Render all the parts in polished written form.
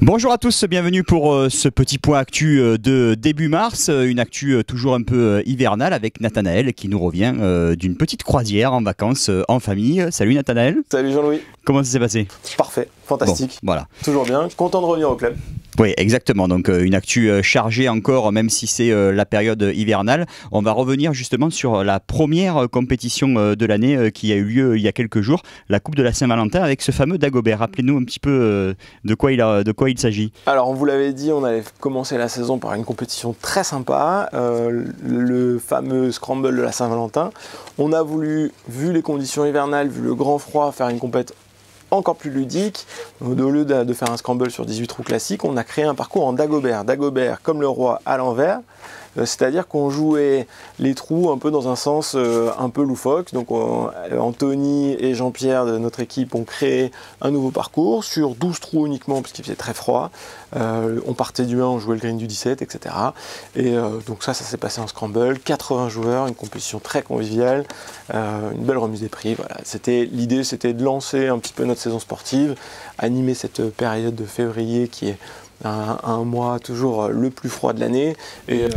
Bonjour à tous, bienvenue pour ce petit point actu de début mars, une actu toujours un peu hivernale avec Nathanaël qui nous revient d'une petite croisière en vacances en famille. Salut Nathanaël. Salut Jean-Louis. Comment ça s'est passé? Parfait, fantastique. Bon, voilà. Toujours bien, content de revenir au club. Oui, exactement. Donc une actu chargée encore, même si c'est la période hivernale. On va revenir justement sur la première compétition de l'année qui a eu lieu il y a quelques jours, la Coupe de la Saint-Valentin avec ce fameux Dagobert. Rappelez-nous un petit peu de quoi il s'agit. Alors on vous l'avait dit, on allait commencer la saison par une compétition très sympa, le fameux Scramble de la Saint-Valentin. On a voulu, vu les conditions hivernales, vu le grand froid, faire une compète encore plus ludique. Au lieu de faire un scramble sur 18 trous classiques, on a créé un parcours en Dagobert. Dagobert comme le roi à l'envers, c'est-à-dire qu'on jouait les trous un peu dans un sens un peu loufoque. Donc Anthony et Jean-Pierre de notre équipe ont créé un nouveau parcours sur 12 trous uniquement parce qu'il faisait très froid. On partait du 1, on jouait le green du 17, etc. Et donc ça s'est passé en scramble, 80 joueurs, une compétition très conviviale, une belle remise des prix. Voilà. L'idée c'était de lancer un petit peu notre saison sportive, animer cette période de février qui est un mois toujours le plus froid de l'année.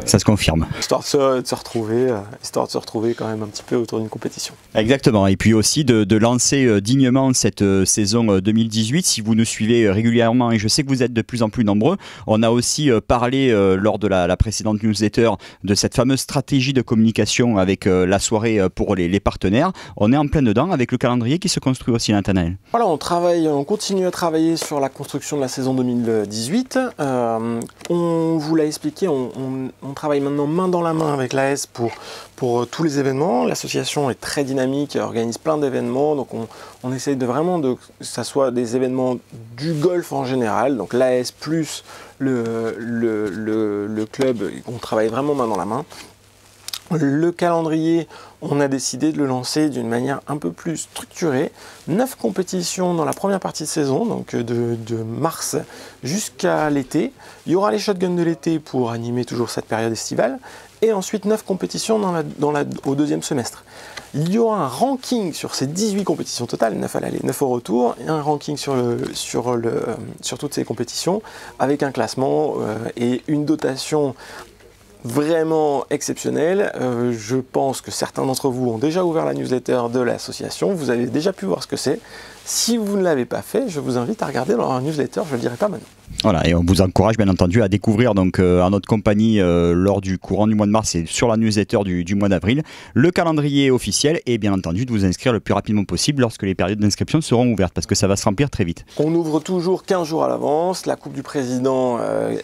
Ça se confirme. Histoire de se retrouver quand même un petit peu autour d'une compétition. Exactement. Et puis aussi de lancer dignement cette saison 2018. Si vous nous suivez régulièrement, et je sais que vous êtes de plus en plus nombreux, on a aussi parlé lors de la précédente newsletter de cette fameuse stratégie de communication avec la soirée pour les partenaires. On est en plein dedans avec le calendrier qui se construit aussi, Nathanaël. Voilà, on continue à travailler sur la construction de la saison 2018. On vous l'a expliqué, on travaille maintenant main dans la main avec l'AS pour tous les événements. L'association est très dynamique, organise plein d'événements, donc on essaye que ça soit des événements du golf en général, donc l'AS plus le club, on travaille vraiment main dans la main. Le calendrier, on a décidé de le lancer d'une manière un peu plus structurée. 9 compétitions dans la première partie de saison, donc de mars jusqu'à l'été. Il y aura les shotguns de l'été pour animer toujours cette période estivale. Et ensuite 9 compétitions au deuxième semestre. Il y aura un ranking sur ces 18 compétitions totales, 9 à l'aller, 9 au retour, et un ranking sur toutes ces compétitions, avec un classement et une dotation vraiment exceptionnel. Je pense que certains d'entre vous ont déjà ouvert la newsletter de l'association, vous avez déjà pu voir ce que c'est. Si vous ne l'avez pas fait, je vous invite à regarder dans la newsletter, je ne le dirai pas maintenant. Voilà, et on vous encourage bien entendu à découvrir donc en notre compagnie lors du courant du mois de mars et sur la newsletter du mois d'avril le calendrier officiel et bien entendu de vous inscrire le plus rapidement possible lorsque les périodes d'inscription seront ouvertes parce que ça va se remplir très vite. On ouvre toujours 15 jours à l'avance, la Coupe du Président,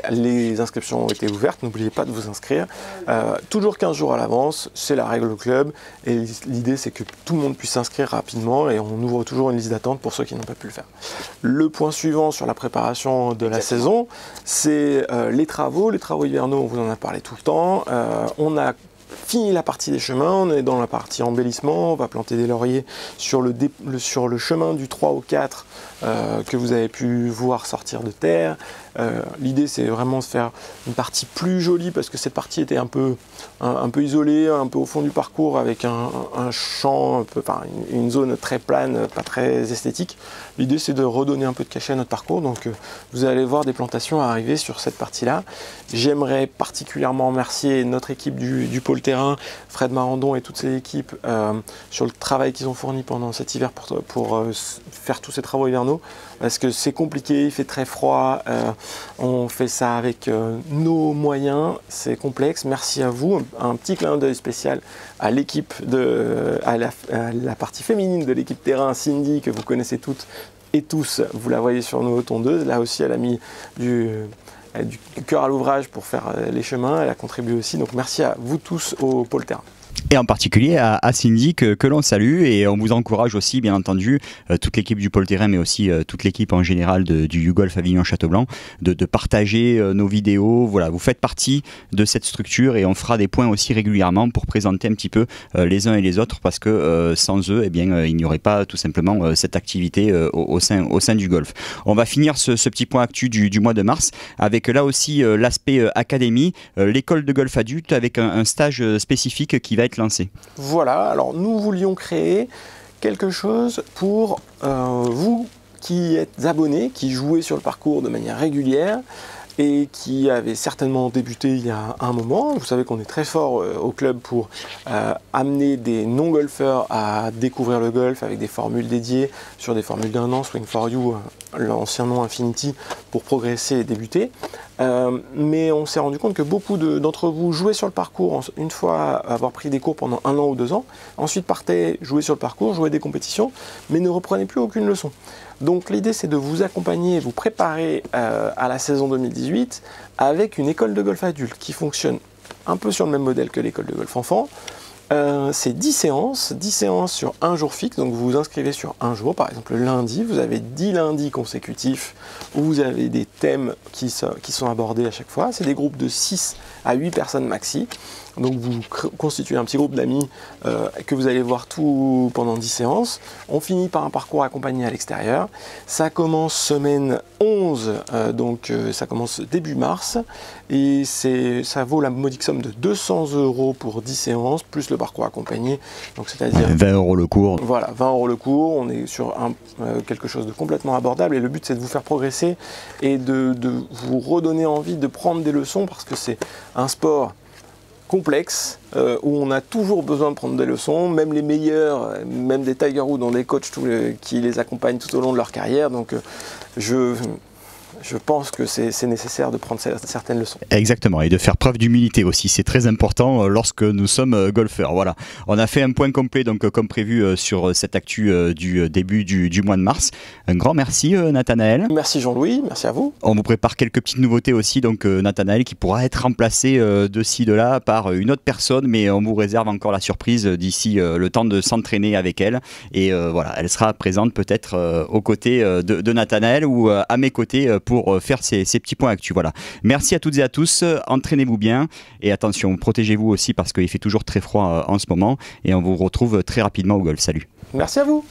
les inscriptions ont été ouvertes, n'oubliez pas de vous inscrire. Toujours 15 jours à l'avance, c'est la règle au club et l'idée c'est que tout le monde puisse s'inscrire rapidement et on ouvre toujours une liste d'attente pour ceux qui n'ont pas pu le faire. Le point suivant sur la préparation de la saison, c'est les travaux hivernaux, on vous en a parlé tout le temps. On a fini la partie des chemins, on est dans la partie embellissement, on va planter des lauriers sur le chemin du 3 au 4 que vous avez pu voir sortir de terre. L'idée c'est vraiment de faire une partie plus jolie parce que cette partie était un peu isolée, un peu au fond du parcours avec un champ, une zone très plane, pas très esthétique. L'idée c'est de redonner un peu de cachet à notre parcours, donc vous allez voir des plantations arriver sur cette partie-là. J'aimerais particulièrement remercier notre équipe du pôle terrain, Fred Marandon et toutes ses équipes sur le travail qu'ils ont fourni pendant cet hiver pour faire tous ces travaux hivernaux, parce que c'est compliqué, il fait très froid, on fait ça avec nos moyens, c'est complexe. Merci à vous, un petit clin d'œil spécial à l'équipe, à la partie féminine de l'équipe terrain, Cindy, que vous connaissez toutes et tous, vous la voyez sur nos tondeuses, là aussi elle a mis du cœur à l'ouvrage pour faire les chemins, elle a contribué aussi, donc merci à vous tous au pôle terrain. Et en particulier à Cindy que l'on salue, et on vous encourage aussi bien entendu, toute l'équipe du Pôle Terrain mais aussi toute l'équipe en général du YouGolf Avignon-Châteaublanc de partager nos vidéos. Voilà, vous faites partie de cette structure et on fera des points aussi régulièrement pour présenter un petit peu les uns et les autres, parce que sans eux, eh bien, il n'y aurait pas tout simplement cette activité au sein du golf. On va finir ce petit point actu du mois de mars avec là aussi l'aspect académie, l'école de golf adulte avec un stage spécifique qui va être lancé. Voilà, alors nous voulions créer quelque chose pour vous qui êtes abonnés, qui jouez sur le parcours de manière régulière et qui avez certainement débuté il y a un moment. Vous savez qu'on est très fort au club pour amener des non-golfeurs à découvrir le golf avec des formules dédiées sur des formules d'un an, Swing for You, l'ancien nom Infinity, pour progresser et débuter. Mais on s'est rendu compte que beaucoup d'entre vous jouaient sur le parcours une fois avoir pris des cours pendant 1 an ou 2 ans, ensuite partaient jouer sur le parcours, jouer des compétitions, mais ne reprenaient plus aucune leçon. Donc l'idée c'est de vous accompagner et vous préparer à la saison 2018 avec une école de golf adulte qui fonctionne un peu sur le même modèle que l'école de golf enfant. C'est 10 séances sur un jour fixe, donc vous vous inscrivez sur un jour, par exemple le lundi, vous avez 10 lundis consécutifs où vous avez des thèmes qui sont abordés à chaque fois. C'est des groupes de 6 à 8 personnes maxi, donc vous constituez un petit groupe d'amis que vous allez voir tout pendant 10 séances. On finit par un parcours accompagné à l'extérieur. Ça commence semaine 11, donc ça commence début mars, et ça vaut la modique somme de 200 € pour 10 séances, plus le parcours accompagné, donc c'est-à-dire 20 € le cours. Voilà, 20 € le cours, on est sur quelque chose de complètement abordable, et le but c'est de vous faire progresser et de vous redonner envie de prendre des leçons, parce que c'est un sport complexe où on a toujours besoin de prendre des leçons, même les meilleurs, même des Tiger Woods ont des coachs qui les accompagnent tout au long de leur carrière, donc je pense que c'est nécessaire de prendre certaines leçons. Exactement, et de faire preuve d'humilité aussi, c'est très important lorsque nous sommes golfeurs. Voilà, on a fait un point complet donc comme prévu sur cette actu du début du mois de mars. Un grand merci Nathanaël. Merci Jean-Louis, merci à vous. On vous prépare quelques petites nouveautés aussi, donc Nathanaël qui pourra être remplacé de ci, de là par une autre personne, mais on vous réserve encore la surprise d'ici le temps de s'entraîner avec elle. Et voilà, elle sera présente peut-être aux côtés de Nathanaël ou à mes côtés pour faire ces petits points actus. Voilà. Merci à toutes et à tous, entraînez-vous bien et attention, protégez-vous aussi parce qu'il fait toujours très froid en ce moment, et on vous retrouve très rapidement au golf. Salut. Merci à vous.